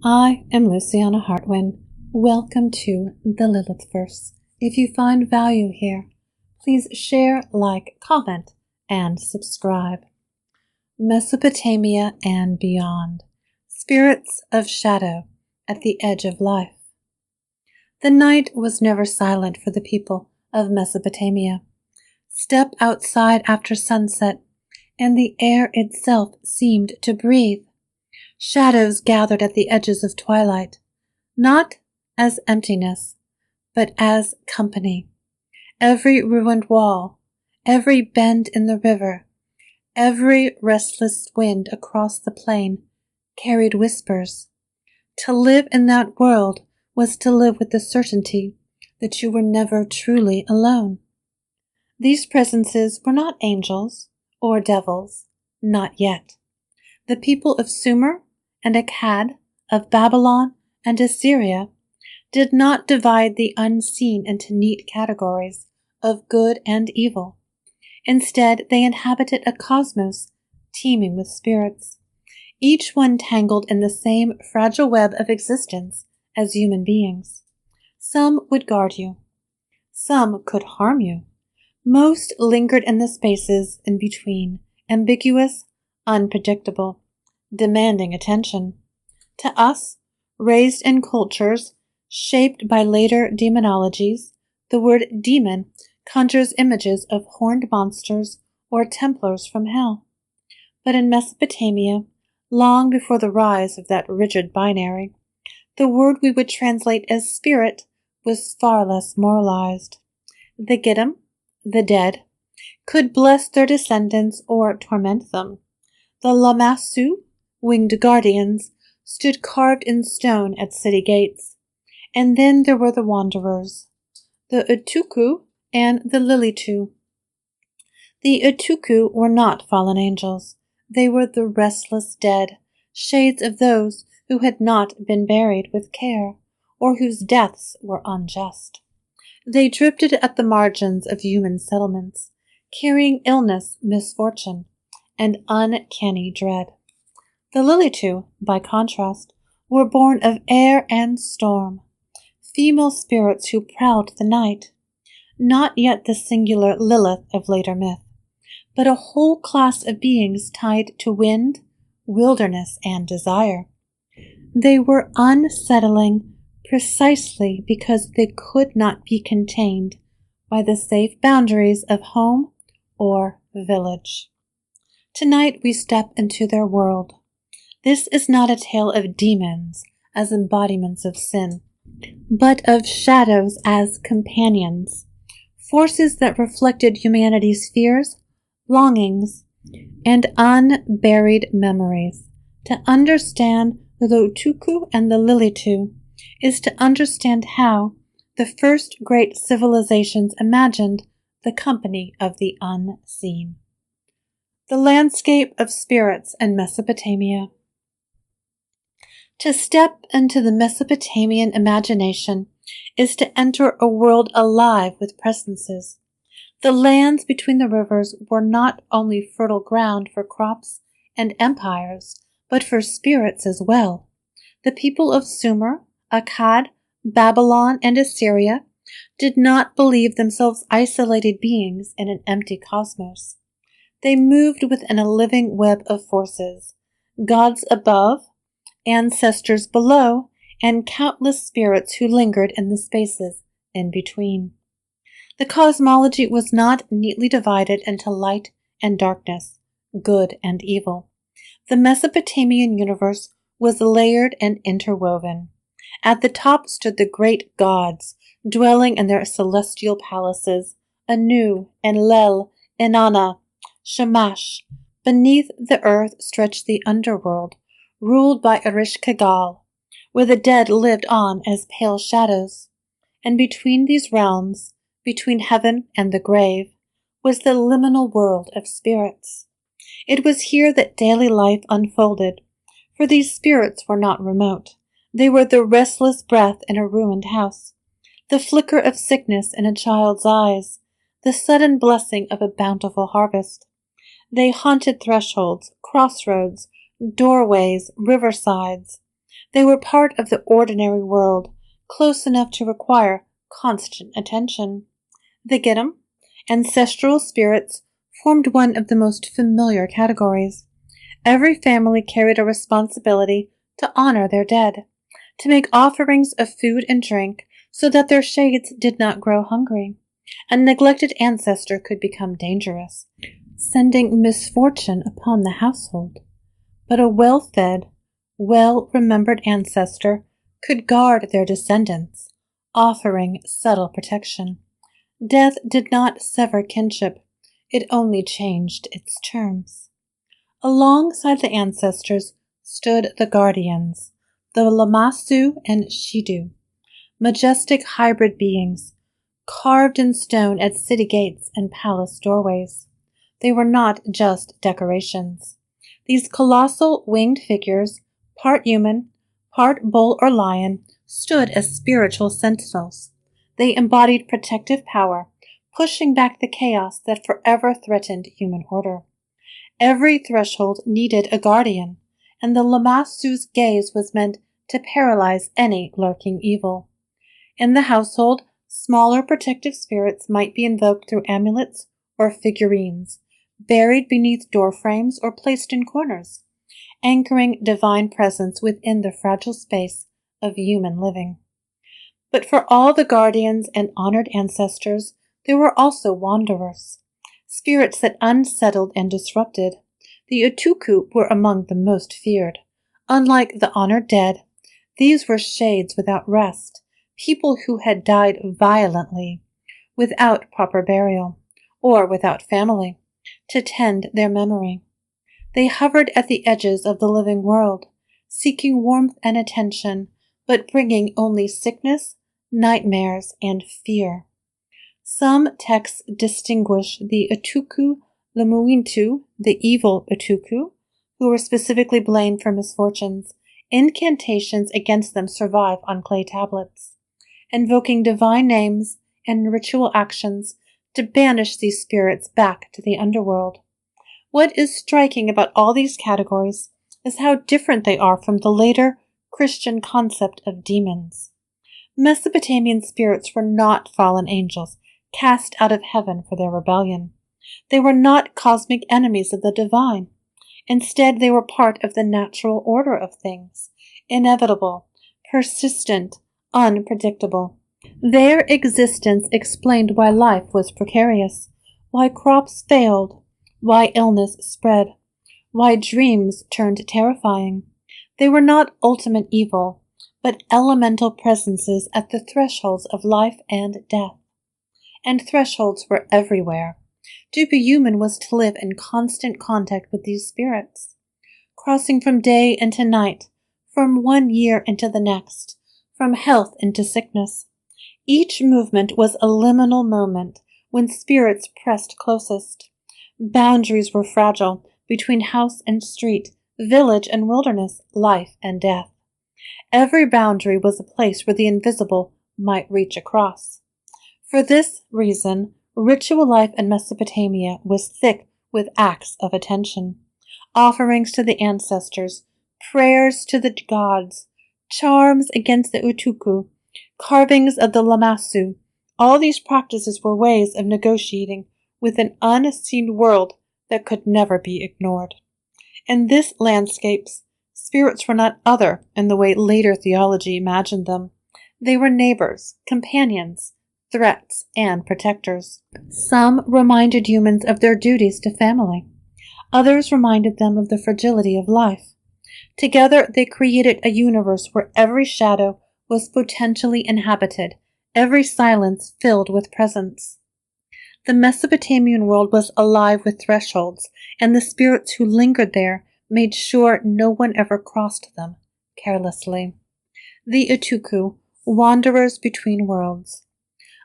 I am Luciana Hartwin. Welcome to the Lilith verse. If you find value here, please share, like, comment, and subscribe. Mesopotamia and beyond. Spirits of shadow at the edge of life. The night was never silent for the people of Mesopotamia. Step outside after sunset, and the air itself seemed to breathe. Shadows gathered at the edges of twilight, not as emptiness, but as company. Every ruined wall, every bend in the river, every restless wind across the plain carried whispers. To live in that world was to live with the certainty that you were never truly alone. These presences were not angels or devils, not yet. The people of Sumer and Akkad, of Babylon and Assyria, did not divide the unseen into neat categories of good and evil. Instead, they inhabited a cosmos teeming with spirits, each one tangled in the same fragile web of existence as human beings. Some would guard you. Some could harm you. Most lingered in the spaces in between, ambiguous, unpredictable, demanding attention. To us, raised in cultures shaped by later demonologies, the word demon conjures images of horned monsters or Templars from hell. But in Mesopotamia, long before the rise of that rigid binary, the word we would translate as spirit was far less moralized. The Giddim, the dead, could bless their descendants or torment them. The Lamassu, winged guardians, stood carved in stone at city gates. And then there were the wanderers, the Utukku and the Lilitu. The Utukku were not fallen angels. They were the restless dead, shades of those who had not been buried with care, or whose deaths were unjust. They drifted at the margins of human settlements, carrying illness, misfortune, and uncanny dread. The Lilitu, by contrast, were born of air and storm, female spirits who prowled the night, not yet the singular Lilith of later myth, but a whole class of beings tied to wind, wilderness, and desire. They were unsettling precisely because they could not be contained by the safe boundaries of home or village. Tonight we step into their world. This is not a tale of demons as embodiments of sin, but of shadows as companions, forces that reflected humanity's fears, longings, and unburied memories. To understand the Utukku and the Lilitu is to understand how the first great civilizations imagined the company of the unseen. The landscape of spirits in Mesopotamia. To step into the Mesopotamian imagination is to enter a world alive with presences. The lands between the rivers were not only fertile ground for crops and empires, but for spirits as well. The people of Sumer, Akkad, Babylon, and Assyria did not believe themselves isolated beings in an empty cosmos. They moved within a living web of forces, gods above, ancestors below, and countless spirits who lingered in the spaces in between. The cosmology was not neatly divided into light and darkness, good and evil. The Mesopotamian universe was layered and interwoven. At the top stood the great gods, dwelling in their celestial palaces, Anu, Enlil, Inanna, Shamash. Beneath the earth stretched the underworld, ruled by Ereshkigal, where the dead lived on as pale shadows. And between these realms, between heaven and the grave, was the liminal world of spirits. It was here that daily life unfolded, for these spirits were not remote. They were the restless breath in a ruined house, the flicker of sickness in a child's eyes, the sudden blessing of a bountiful harvest. They haunted thresholds, crossroads, doorways, riversides. They were part of the ordinary world, close enough to require constant attention. The Giddim, ancestral spirits, formed one of the most familiar categories. Every family carried a responsibility to honor their dead, to make offerings of food and drink so that their shades did not grow hungry. A neglected ancestor could become dangerous, sending misfortune upon the household. But a well-fed, well-remembered ancestor could guard their descendants, offering subtle protection. Death did not sever kinship, it only changed its terms. Alongside the ancestors stood the guardians, the Lamassu and Shidu, majestic hybrid beings, carved in stone at city gates and palace doorways. They were not just decorations. These colossal winged figures, part human, part bull or lion, stood as spiritual sentinels. They embodied protective power, pushing back the chaos that forever threatened human order. Every threshold needed a guardian, and the Lamassu's gaze was meant to paralyze any lurking evil. In the household, smaller protective spirits might be invoked through amulets or figurines, buried beneath doorframes or placed in corners, anchoring divine presence within the fragile space of human living. But for all the guardians and honored ancestors, there were also wanderers, spirits that unsettled and disrupted. The Utukku were among the most feared. Unlike the honored dead, these were shades without rest, people who had died violently, without proper burial, or without family, to tend their memory. They hovered at the edges of the living world, seeking warmth and attention, but bringing only sickness, nightmares, and fear. Some texts distinguish the Utukku Lilitu, the evil Utukku, who were specifically blamed for misfortunes. Incantations against them survive on clay tablets, invoking divine names and ritual actions to banish these spirits back to the underworld. What is striking about all these categories is how different they are from the later Christian concept of demons. Mesopotamian spirits were not fallen angels cast out of heaven for their rebellion. They were not cosmic enemies of the divine. Instead, they were part of the natural order of things, inevitable, persistent, unpredictable. Their existence explained why life was precarious, why crops failed, why illness spread, why dreams turned terrifying. They were not ultimate evil, but elemental presences at the thresholds of life and death. And thresholds were everywhere. To be human was to live in constant contact with these spirits, crossing from day into night, from one year into the next, from health into sickness. Each movement was a liminal moment when spirits pressed closest. Boundaries were fragile between house and street, village and wilderness, life and death. Every boundary was a place where the invisible might reach across. For this reason, ritual life in Mesopotamia was thick with acts of attention, offerings to the ancestors, prayers to the gods, charms against the Utukku, carvings of the Lamassu. All these practices were ways of negotiating with an unseen world that could never be ignored. In this landscapes, spirits were not other in the way later theology imagined them. They were neighbors, companions, threats, and protectors. Some reminded humans of their duties to family. Others reminded them of the fragility of life. Together, they created a universe where every shadow was potentially inhabited, every silence filled with presence. The Mesopotamian world was alive with thresholds, and the spirits who lingered there made sure no one ever crossed them carelessly. The Utukku, wanderers between worlds.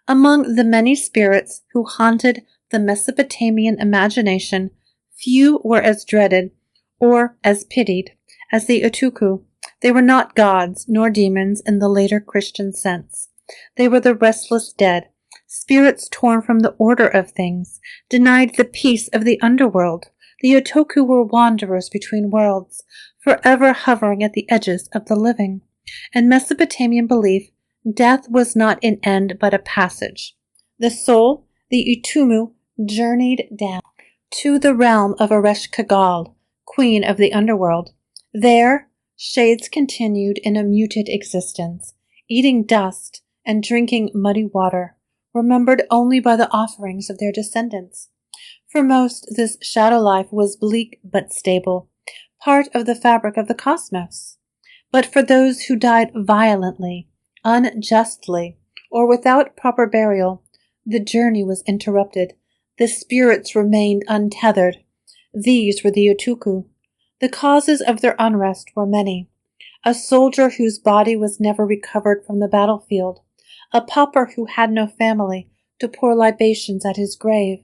Among the many spirits who haunted the Mesopotamian imagination, few were as dreaded or as pitied as the Utukku. They were not gods nor demons in the later Christian sense. They were the restless dead, spirits torn from the order of things, denied the peace of the underworld. The Utukku were wanderers between worlds, forever hovering at the edges of the living. In Mesopotamian belief, death was not an end but a passage. The soul, the Utumu, journeyed down to the realm of Ereshkigal, queen of the underworld. There, shades continued in a muted existence, eating dust and drinking muddy water, remembered only by the offerings of their descendants. For most, this shadow life was bleak but stable, part of the fabric of the cosmos. But for those who died violently, unjustly, or without proper burial, the journey was interrupted. The spirits remained untethered. These were the Utukku. The causes of their unrest were many. A soldier whose body was never recovered from the battlefield, a pauper who had no family to pour libations at his grave,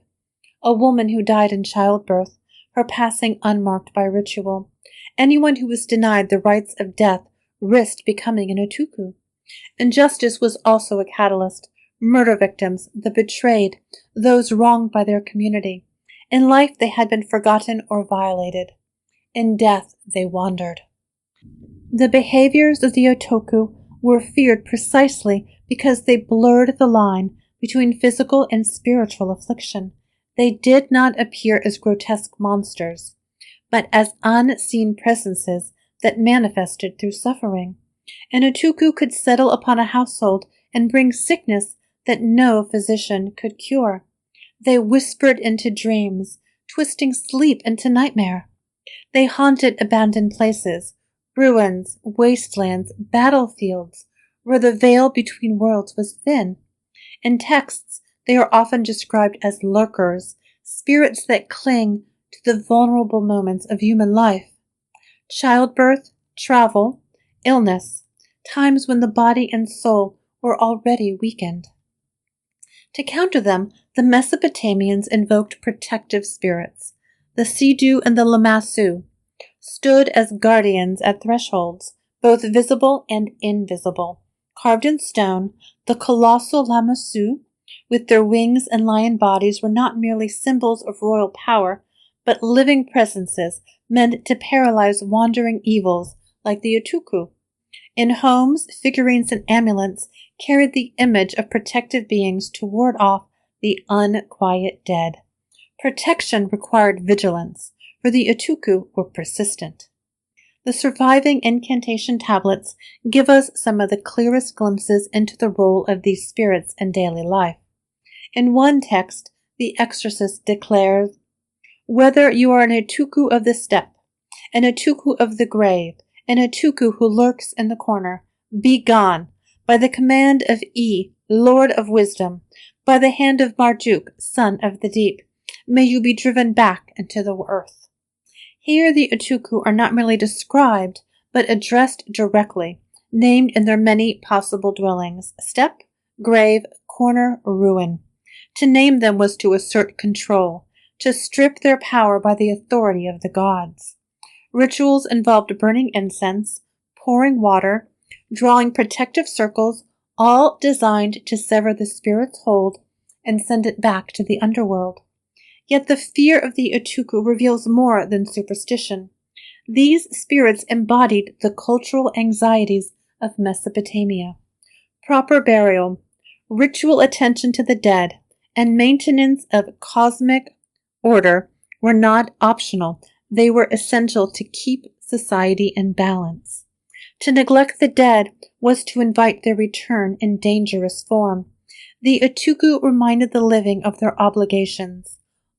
a woman who died in childbirth, her passing unmarked by ritual. Anyone who was denied the rites of death risked becoming an Utukku. Injustice was also a catalyst. Murder victims, the betrayed, those wronged by their community. In life they had been forgotten or violated. In death they wandered. The behaviors of the Utukku were feared precisely because they blurred the line between physical and spiritual affliction. They did not appear as grotesque monsters, but as unseen presences that manifested through suffering. An Utukku could settle upon a household and bring sickness that no physician could cure. They whispered into dreams, twisting sleep into nightmare. They haunted abandoned places, ruins, wastelands, battlefields, where the veil between worlds was thin. In texts, they are often described as lurkers, spirits that cling to the vulnerable moments of human life. Childbirth, travel, illness, times when the body and soul were already weakened. To counter them, the Mesopotamians invoked protective spirits. The Sidu and the Lamassu stood as guardians at thresholds, both visible and invisible. Carved in stone, the colossal Lamassu, with their wings and lion bodies, were not merely symbols of royal power, but living presences meant to paralyze wandering evils like the Utukku. In homes, figurines and amulets carried the image of protective beings to ward off the unquiet dead. Protection required vigilance, for the Utukku were persistent. The surviving incantation tablets give us some of the clearest glimpses into the role of these spirits in daily life. In one text, the exorcist declares, "Whether you are an Utukku of the steppe, an Utukku of the grave, an Utukku who lurks in the corner, be gone, by the command of E, Lord of Wisdom, by the hand of Marduk, Son of the Deep, may you be driven back into the earth." Here the Utukku are not merely described, but addressed directly, named in their many possible dwellings: steppe, grave, corner, ruin. To name them was to assert control, to strip their power by the authority of the gods. Rituals involved burning incense, pouring water, drawing protective circles, all designed to sever the spirit's hold and send it back to the underworld. Yet the fear of the Utukku reveals more than superstition. These spirits embodied the cultural anxieties of Mesopotamia. Proper burial, ritual attention to the dead, and maintenance of cosmic order were not optional. They were essential to keep society in balance. To neglect the dead was to invite their return in dangerous form. The Utukku reminded the living of their obligations.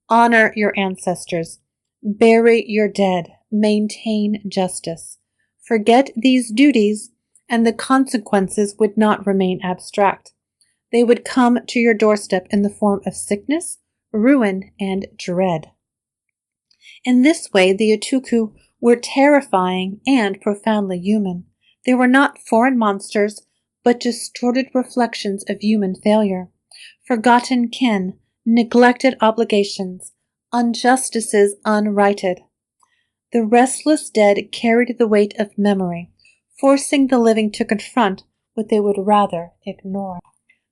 Honor your ancestors. Bury your dead. Maintain justice. Forget these duties, and the consequences would not remain abstract. They would come to your doorstep in the form of sickness, ruin, and dread. In this way, the Utukku were terrifying and profoundly human. They were not foreign monsters, but distorted reflections of human failure, forgotten kin, neglected obligations, injustices unrighted. The restless dead carried the weight of memory, forcing the living to confront what they would rather ignore.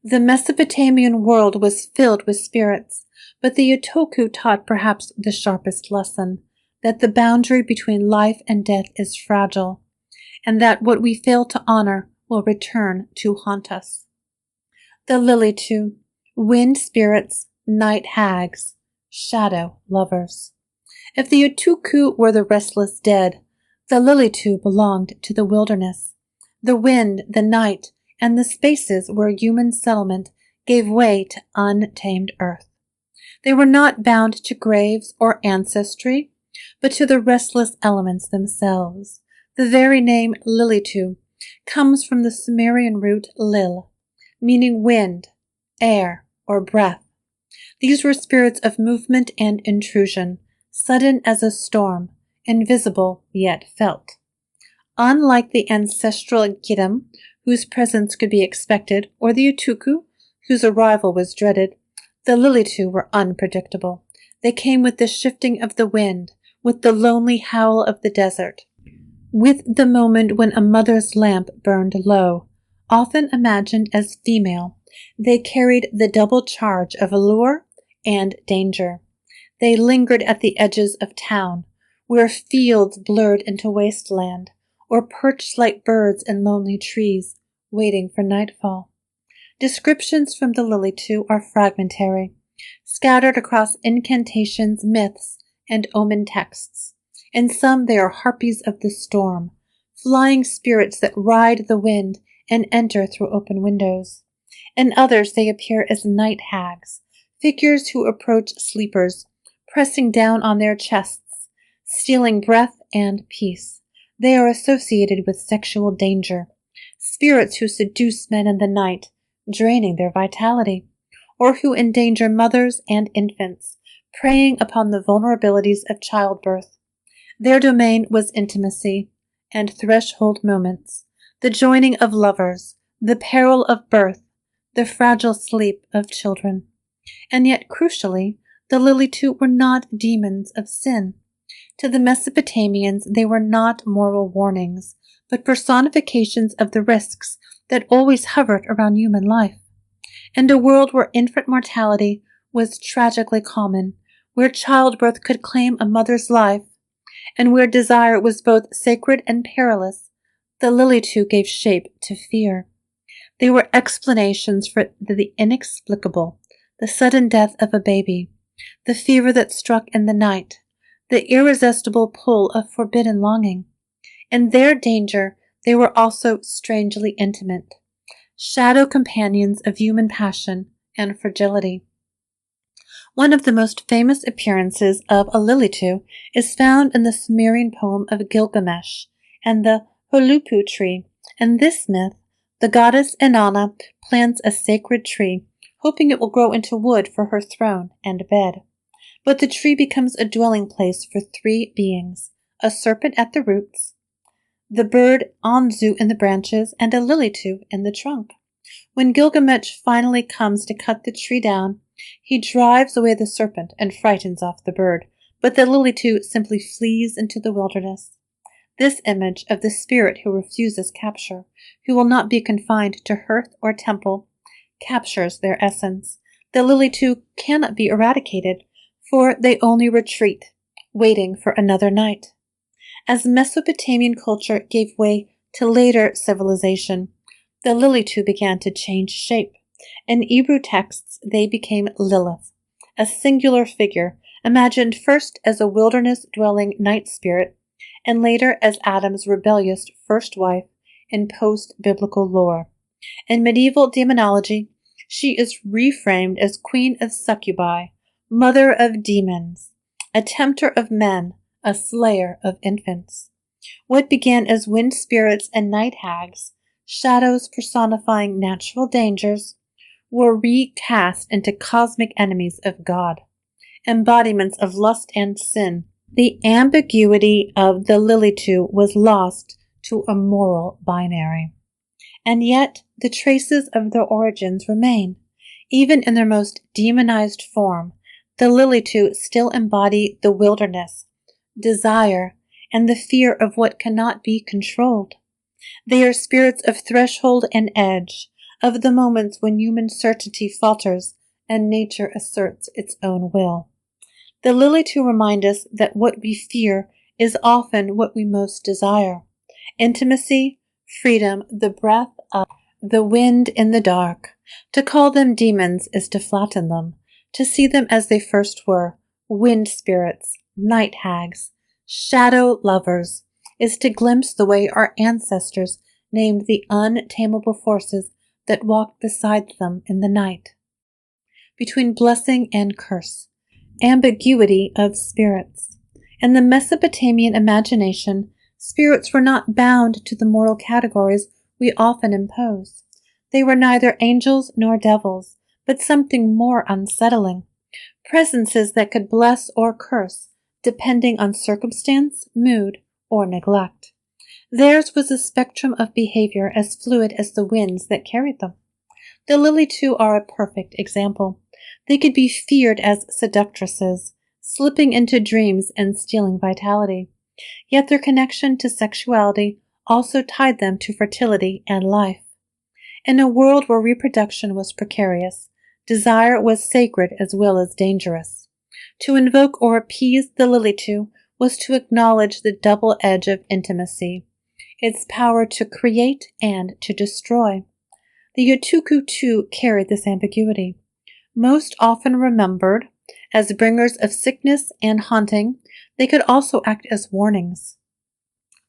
The Mesopotamian world was filled with spirits, but the Utukku taught perhaps the sharpest lesson. that the boundary between life and death is fragile, and that what we fail to honor will return to haunt us. The Lilitu, wind spirits, night-hags, shadow lovers. If the Utukku were the restless dead, the Lilitu belonged to the wilderness, the wind, the night, and the spaces where human settlement gave way to untamed earth. They were not bound to graves or ancestry, but to the restless elements themselves. The very name Lilitu comes from the Sumerian root lil, meaning wind, air, or breath. These were spirits of movement and intrusion, sudden as a storm, invisible yet felt. Unlike the ancestral Gidam, whose presence could be expected, or the Utukku, whose arrival was dreaded, the Lilitu were unpredictable. They came with the shifting of the wind, with the lonely howl of the desert, with the moment when a mother's lamp burned low. Often imagined as female, they carried the double charge of allure and danger. They lingered at the edges of town, where fields blurred into wasteland, or perched like birds in lonely trees, waiting for nightfall. Descriptions from the Lilitu are fragmentary, scattered across incantations, myths, and omen texts. In some they are harpies of the storm, flying spirits that ride the wind and enter through open windows. In others they appear as night-hags, figures who approach sleepers, pressing down on their chests, stealing breath and peace. They are associated with sexual danger, spirits who seduce men in the night, draining their vitality, or who endanger mothers and infants, preying upon the vulnerabilities of childbirth. Their domain was intimacy and threshold moments, the joining of lovers, the peril of birth, the fragile sleep of children. And yet, crucially, the Lilitu were not demons of sin. To the Mesopotamians, they were not moral warnings, but personifications of the risks that always hovered around human life. In a world where infant mortality was tragically common, where childbirth could claim a mother's life, and where desire was both sacred and perilous, the Lilitu gave shape to fear. They were explanations for the inexplicable, the sudden death of a baby, the fever that struck in the night, the irresistible pull of forbidden longing. In their danger, they were also strangely intimate, shadow companions of human passion and fragility. One of the most famous appearances of a Lilitu is found in the Sumerian poem of Gilgamesh and the Holupu tree. In this myth, the goddess Inanna plants a sacred tree, hoping it will grow into wood for her throne and bed. But the tree becomes a dwelling place for three beings, a serpent at the roots, the bird Anzu in the branches, and a Lilitu in the trunk. When Gilgamesh finally comes to cut the tree down, he drives away the serpent and frightens off the bird, but the Lilitu simply flees into the wilderness. This image of the spirit who refuses capture, who will not be confined to hearth or temple, captures their essence. The Lilitu cannot be eradicated, for they only retreat, waiting for another night. As Mesopotamian culture gave way to later civilization, the Lilitu began to change shape. In Hebrew texts, they became Lilith, a singular figure, imagined first as a wilderness-dwelling night spirit, and later as Adam's rebellious first wife in post-biblical lore. In medieval demonology, she is reframed as Queen of Succubi, Mother of Demons, a tempter of men, a slayer of infants. What began as wind spirits and night hags, shadows personifying natural dangers, were recast into cosmic enemies of God, embodiments of lust and sin. The ambiguity of the Lilitu was lost to a moral binary. And yet, the traces of their origins remain. Even in their most demonized form, the Lilitu still embody the wilderness, desire, and the fear of what cannot be controlled. They are spirits of threshold and edge, of the moments when human certainty falters and nature asserts its own will. The Lilitu remind us that what we fear is often what we most desire. Intimacy, freedom, the breath of the wind in the dark. To call them demons is to flatten them, to see them as they first were, wind spirits, night-hags, shadow lovers, is to glimpse the way our ancestors named the untamable forces that walked beside them in the night. Between blessing and curse, ambiguity of spirits. In the Mesopotamian imagination, spirits were not bound to the mortal categories we often impose. They were neither angels nor devils, but something more unsettling, presences that could bless or curse, depending on circumstance, mood, or neglect. Theirs was a spectrum of behavior as fluid as the winds that carried them. The Lilitu are a perfect example. They could be feared as seductresses, slipping into dreams and stealing vitality. Yet their connection to sexuality also tied them to fertility and life. In a world where reproduction was precarious, desire was sacred as well as dangerous. To invoke or appease the Lilitu was to acknowledge the double edge of intimacy, its power to create and to destroy. The Utukku too carried this ambiguity. Most often remembered as bringers of sickness and haunting, they could also act as warnings,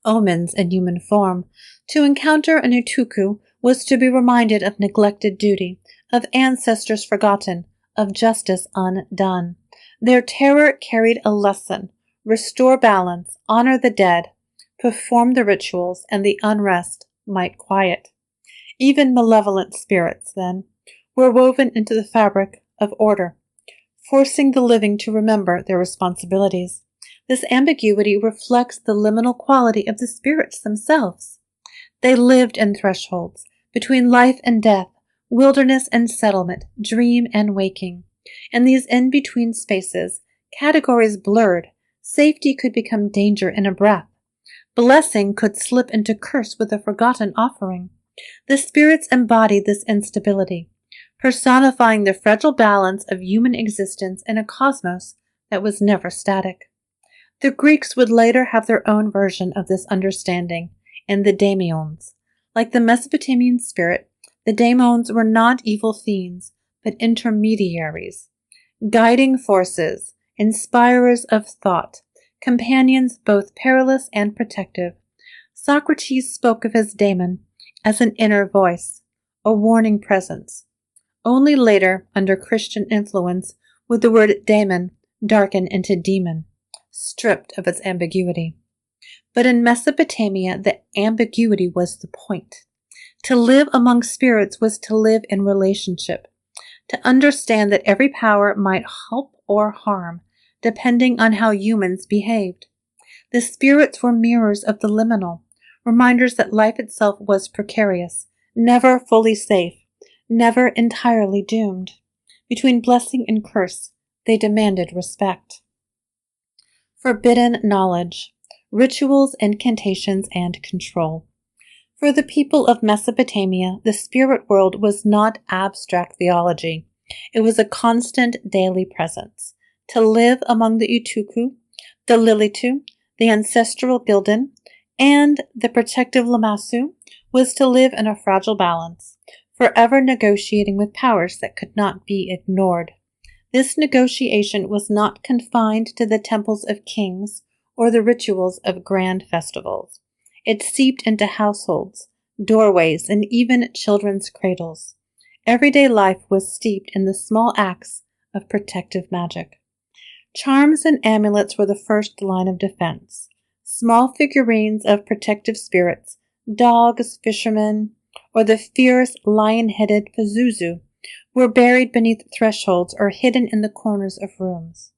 omens in human form. To encounter an Utukku was to be reminded of neglected duty, of ancestors forgotten, of justice undone. Their terror carried a lesson: restore balance, honor the dead, perform the rituals, and the unrest might quiet. Even malevolent spirits, then, were woven into the fabric of order, forcing the living to remember their responsibilities. This ambiguity reflects the liminal quality of the spirits themselves. They lived in thresholds, between life and death, wilderness and settlement, dream and waking. In these in-between spaces, categories blurred. Safety could become danger in a breath. Blessing could slip into curse with a forgotten offering. The spirits embodied this instability, personifying the fragile balance of human existence in a cosmos that was never static. The Greeks would later have their own version of this understanding in the daemons. Like the Mesopotamian spirit, the daemons were not evil fiends, but intermediaries, guiding forces, inspirers of thought, companions both perilous and protective. Socrates spoke of his daemon as an inner voice, a warning presence. Only later, under Christian influence, would the word daemon darken into demon, stripped of its ambiguity. But in Mesopotamia, the ambiguity was the point. To live among spirits was to live in relationship, to understand that every power might help or harm, depending on how humans behaved. The spirits were mirrors of the liminal, reminders that life itself was precarious, never fully safe, never entirely doomed. Between blessing and curse, they demanded respect. Forbidden knowledge, rituals, incantations, and control. For the people of Mesopotamia, the spirit world was not abstract theology. It was a constant daily presence. To live among the Utukku, the Lilitu, the ancestral Gildan, and the protective Lamassu was to live in a fragile balance, forever negotiating with powers that could not be ignored. This negotiation was not confined to the temples of kings or the rituals of grand festivals. It seeped into households, doorways, and even children's cradles. Everyday life was steeped in the small acts of protective magic. Charms and amulets were the first line of defense. Small figurines of protective spirits, dogs, fishermen, or the fierce lion-headed Pazuzu were buried beneath thresholds or hidden in the corners of rooms.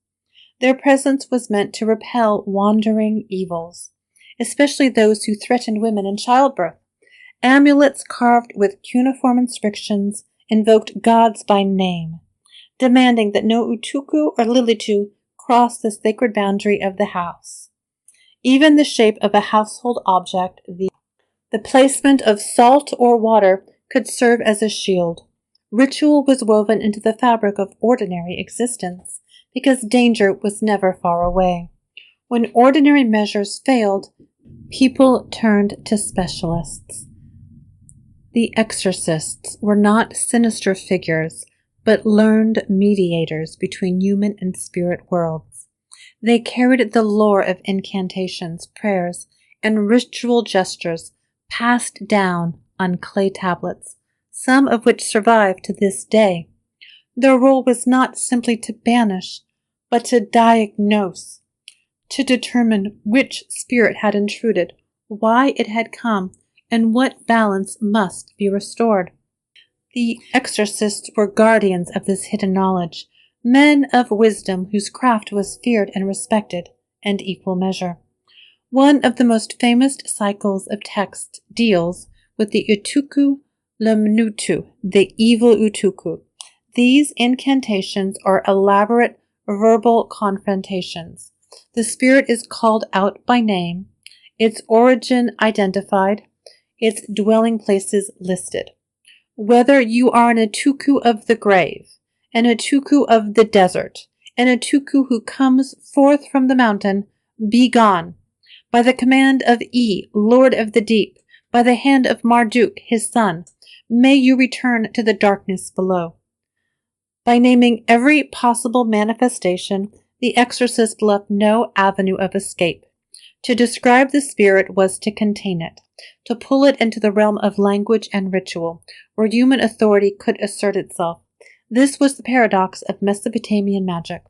Their presence was meant to repel wandering evils, especially those who threatened women in childbirth. Amulets carved with cuneiform inscriptions invoked gods by name, demanding that no Utukku or Lilitu cross the sacred boundary of the house. Even the shape of a household object, the placement of salt or water, could serve as a shield. Ritual was woven into the fabric of ordinary existence, because danger was never far away. When ordinary measures failed, people turned to specialists. The exorcists were not sinister figures, but learned mediators between human and spirit worlds. They carried the lore of incantations, prayers, and ritual gestures passed down on clay tablets, some of which survive to this day. Their role was not simply to banish, but to diagnose, to determine which spirit had intruded, why it had come, and what balance must be restored. The exorcists were guardians of this hidden knowledge, men of wisdom whose craft was feared and respected in equal measure. One of the most famous cycles of text deals with the Utukku Lilitu, the evil Utukku. These incantations are elaborate verbal confrontations. The spirit is called out by name, its origin identified, its dwelling places listed. Whether you are an Utukku of the grave, an Utukku of the desert, an Utukku who comes forth from the mountain, be gone. By the command of E, Lord of the Deep, by the hand of Marduk, his son, may you return to the darkness below. By naming every possible manifestation, the exorcist left no avenue of escape. To describe the spirit was to contain it, to pull it into the realm of language and ritual, where human authority could assert itself. This was the paradox of Mesopotamian magic.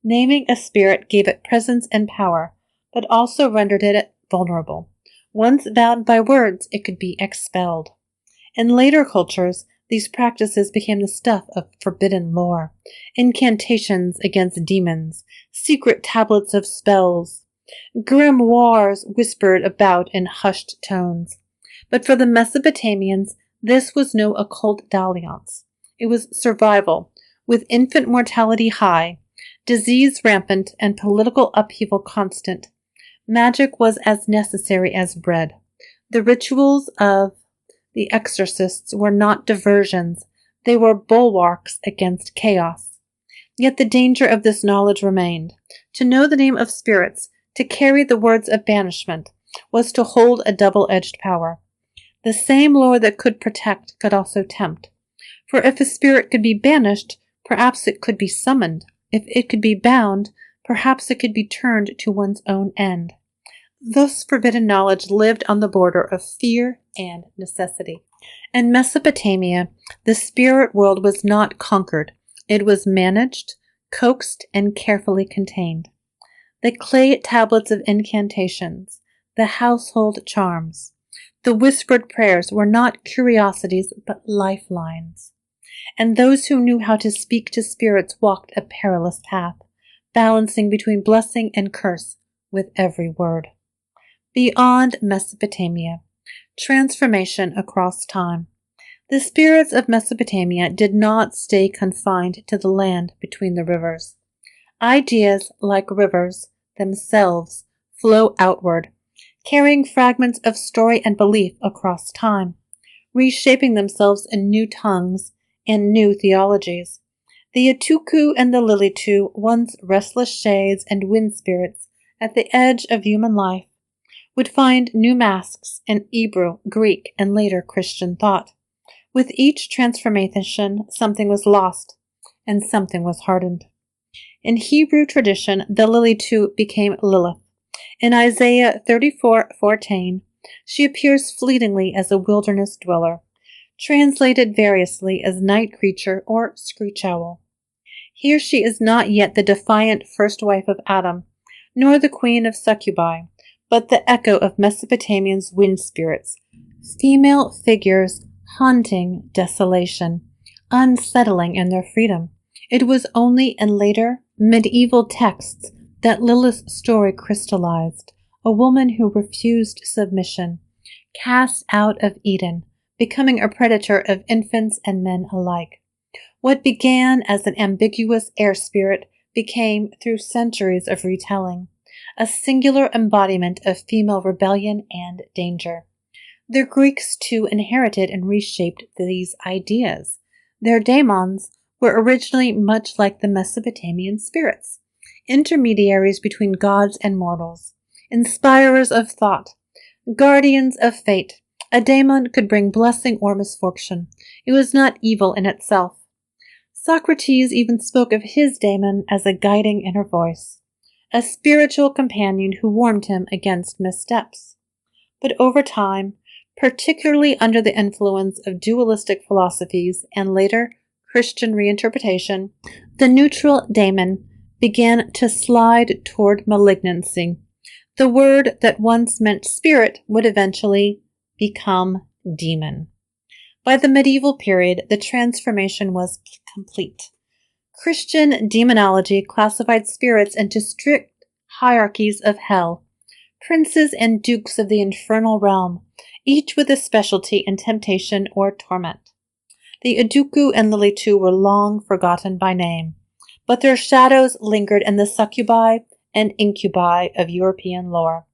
Naming a spirit gave it presence and power, but also rendered it vulnerable. Once bound by words, it could be expelled. In later cultures, these practices became the stuff of forbidden lore, incantations against demons, secret tablets of spells, grimoires whispered about in hushed tones. But for the Mesopotamians, this was no occult dalliance. It was survival, with infant mortality high, disease rampant, and political upheaval constant. Magic was as necessary as bread. The rituals of the exorcists were not diversions, they were bulwarks against chaos. Yet the danger of this knowledge remained. To know the name of spirits, to carry the words of banishment, was to hold a double-edged power. The same lore that could protect could also tempt. For if a spirit could be banished, perhaps it could be summoned. If it could be bound, perhaps it could be turned to one's own end. Thus forbidden knowledge lived on the border of fear and necessity. In Mesopotamia, the spirit world was not conquered. It was managed, coaxed, and carefully contained. The clay tablets of incantations, the household charms, the whispered prayers were not curiosities but lifelines. And those who knew how to speak to spirits walked a perilous path, balancing between blessing and curse with every word. Beyond Mesopotamia, transformation across time. The spirits of Mesopotamia did not stay confined to the land between the rivers. Ideas, like rivers themselves, flow outward, carrying fragments of story and belief across time, reshaping themselves in new tongues and new theologies. The Utukku and the Lilitu, once restless shades and wind spirits at the edge of human life, would find new masks in Hebrew, Greek, and later Christian thought. With each transformation, something was lost, and something was hardened. In Hebrew tradition, the Lilitu became Lilith. In Isaiah 34:14, she appears fleetingly as a wilderness dweller, translated variously as night creature or screech owl. Here she is not yet the defiant first wife of Adam, nor the queen of succubi, but the echo of Mesopotamia's wind spirits, female figures haunting desolation, unsettling in their freedom. It was only in later medieval texts that Lilith's story crystallized, a woman who refused submission, cast out of Eden, becoming a predator of infants and men alike. What began as an ambiguous air spirit became, through centuries of retelling, a singular embodiment of female rebellion and danger. The Greeks, too, inherited and reshaped these ideas. Their daemons were originally much like the Mesopotamian spirits, intermediaries between gods and mortals, inspirers of thought, guardians of fate. A daemon could bring blessing or misfortune. It was not evil in itself. Socrates even spoke of his daemon as a guiding inner voice, a spiritual companion who warned him against missteps. But over time, particularly under the influence of dualistic philosophies and later Christian reinterpretation, the neutral daemon began to slide toward malignancy. The word that once meant spirit would eventually become demon. By the medieval period, the transformation was complete. Christian demonology classified spirits into strict hierarchies of hell, princes and dukes of the infernal realm, each with a specialty in temptation or torment. The Utukku and Lilitu were long forgotten by name, but their shadows lingered in the succubi and incubi of European lore,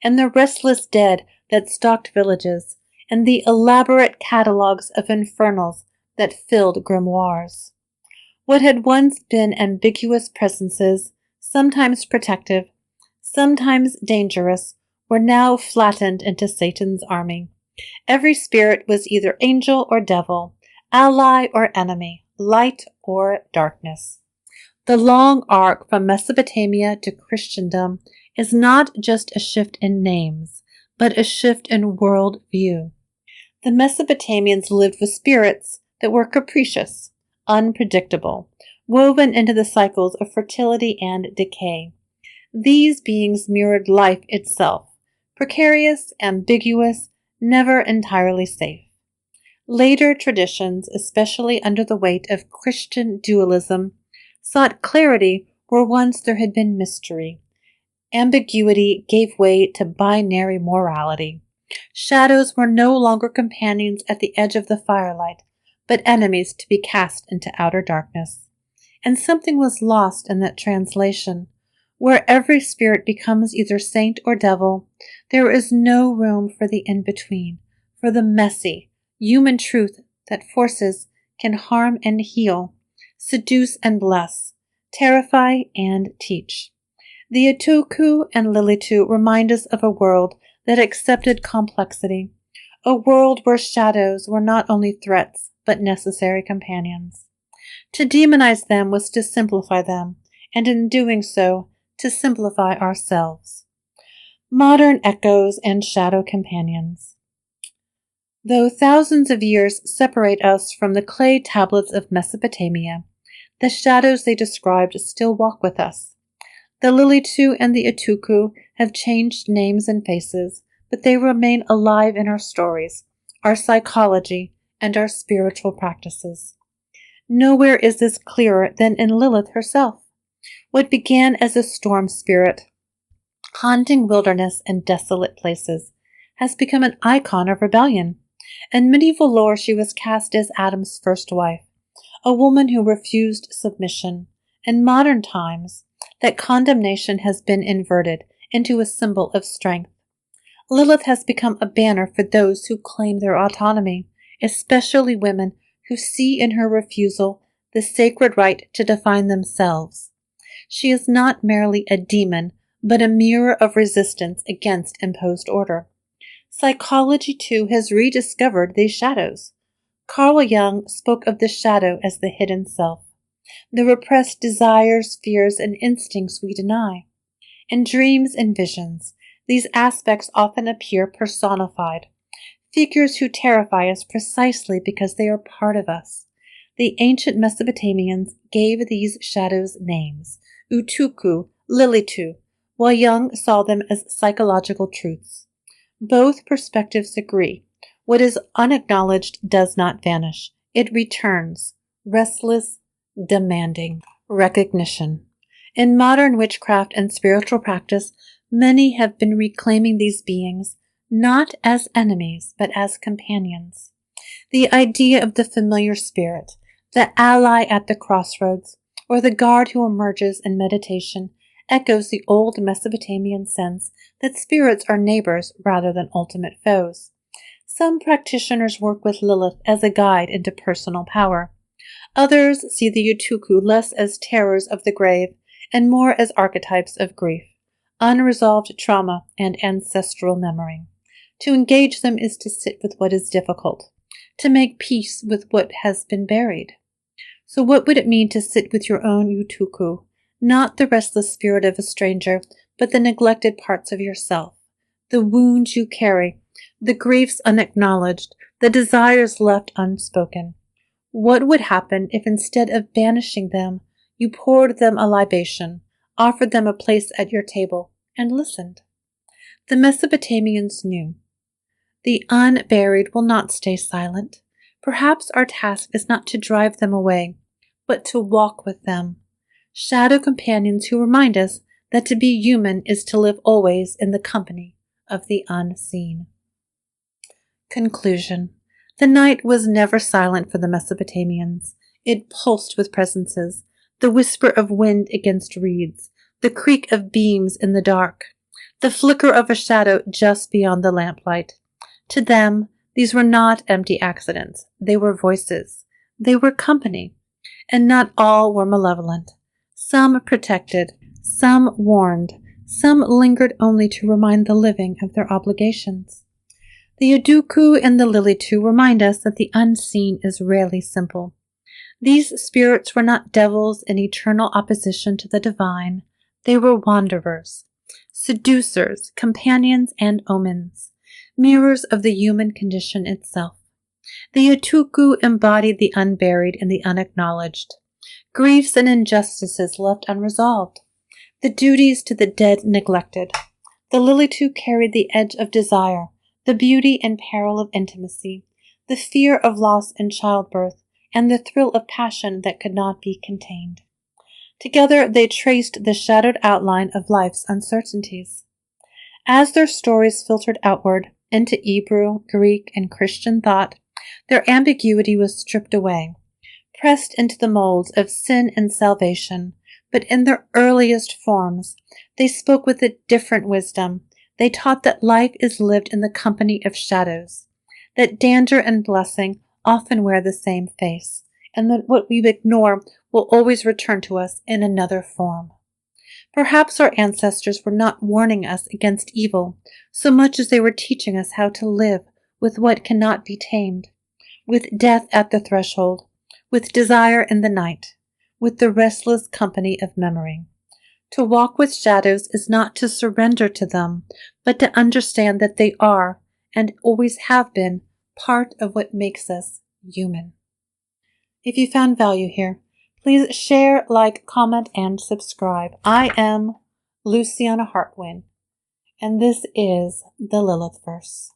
and the restless dead that stalked villages, and the elaborate catalogues of infernals that filled grimoires. What had once been ambiguous presences, sometimes protective, sometimes dangerous, were now flattened into Satan's army. Every spirit was either angel or devil, ally or enemy, light or darkness. The long arc from Mesopotamia to Christendom is not just a shift in names, but a shift in world view. The Mesopotamians lived with spirits that were capricious, unpredictable, woven into the cycles of fertility and decay. These beings mirrored life itself, precarious, ambiguous, never entirely safe. Later traditions, especially under the weight of Christian dualism, sought clarity where once there had been mystery. Ambiguity gave way to binary morality. Shadows were no longer companions at the edge of the firelight, but enemies to be cast into outer darkness. And something was lost in that translation. Where every spirit becomes either saint or devil, there is no room for the in-between, for the messy, human truth that forces can harm and heal, seduce and bless, terrify and teach. The Utukku and Lilitu remind us of a world that accepted complexity, a world where shadows were not only threats, but necessary companions. To demonize them was to simplify them, and in doing so, to simplify ourselves. Modern echoes and shadow companions. Though thousands of years separate us from the clay tablets of Mesopotamia, the shadows they described still walk with us. The Lilitu and the Utukku have changed names and faces, but they remain alive in our stories, our psychology, and our spiritual practices. Nowhere is this clearer than in Lilith herself. What began as a storm spirit, haunting wilderness and desolate places, has become an icon of rebellion. In medieval lore, she was cast as Adam's first wife, a woman who refused submission. In modern times, that condemnation has been inverted into a symbol of strength. Lilith has become a banner for those who claim their autonomy, especially women who see in her refusal the sacred right to define themselves. She is not merely a demon, but a mirror of resistance against imposed order. Psychology, too, has rediscovered these shadows. Carl Jung spoke of the shadow as the hidden self, the repressed desires, fears, and instincts we deny. In dreams and visions, these aspects often appear personified, figures who terrify us precisely because they are part of us. The ancient Mesopotamians gave these shadows names, Utukku, Lilitu, while Jung saw them as psychological truths. Both perspectives agree. What is unacknowledged does not vanish. It returns, restless, demanding recognition. In modern witchcraft and spiritual practice, many have been reclaiming these beings not as enemies, but as companions. The idea of the familiar spirit, the ally at the crossroads, or the guard who emerges in meditation, echoes the old Mesopotamian sense that spirits are neighbors rather than ultimate foes. Some practitioners work with Lilith as a guide into personal power. Others see the Utukku less as terrors of the grave and more as archetypes of grief, unresolved trauma, and ancestral memory. To engage them is to sit with what is difficult, to make peace with what has been buried. So what would it mean to sit with your own Utukku, not the restless spirit of a stranger, but the neglected parts of yourself, the wounds you carry, the griefs unacknowledged, the desires left unspoken? What would happen if instead of banishing them, you poured them a libation, offered them a place at your table, and listened? The Mesopotamians knew. The unburied will not stay silent. Perhaps our task is not to drive them away, but to walk with them. Shadow companions who remind us that to be human is to live always in the company of the unseen. Conclusion. The night was never silent for the Mesopotamians. It pulsed with presences, the whisper of wind against reeds, the creak of beams in the dark, the flicker of a shadow just beyond the lamplight. To them, these were not empty accidents. They were voices. They were company. And not all were malevolent. Some protected, some warned, some lingered only to remind the living of their obligations. The Utukku and the Lilitu remind us that the unseen is rarely simple. These spirits were not devils in eternal opposition to the divine. They were wanderers, seducers, companions, and omens, mirrors of the human condition itself. The Utukku embodied the unburied and the unacknowledged, griefs and injustices left unresolved, the duties to the dead neglected. The Lilitu carried the edge of desire, the beauty and peril of intimacy, the fear of loss in childbirth, and the thrill of passion that could not be contained. Together they traced the shadowed outline of life's uncertainties. As their stories filtered outward into Hebrew, Greek, and Christian thought, their ambiguity was stripped away, pressed into the molds of sin and salvation. But in their earliest forms, they spoke with a different wisdom. They taught that life is lived in the company of shadows, that danger and blessing often wear the same face, and that what we ignore will always return to us in another form. Perhaps our ancestors were not warning us against evil so much as they were teaching us how to live with what cannot be tamed, with death at the threshold, with desire in the night, with the restless company of memory. To walk with shadows is not to surrender to them, but to understand that they are, and always have been, part of what makes us human. If you found value here, please share, like, comment, and subscribe. I am Luciana Hartwin, and this is the Lilith Verse.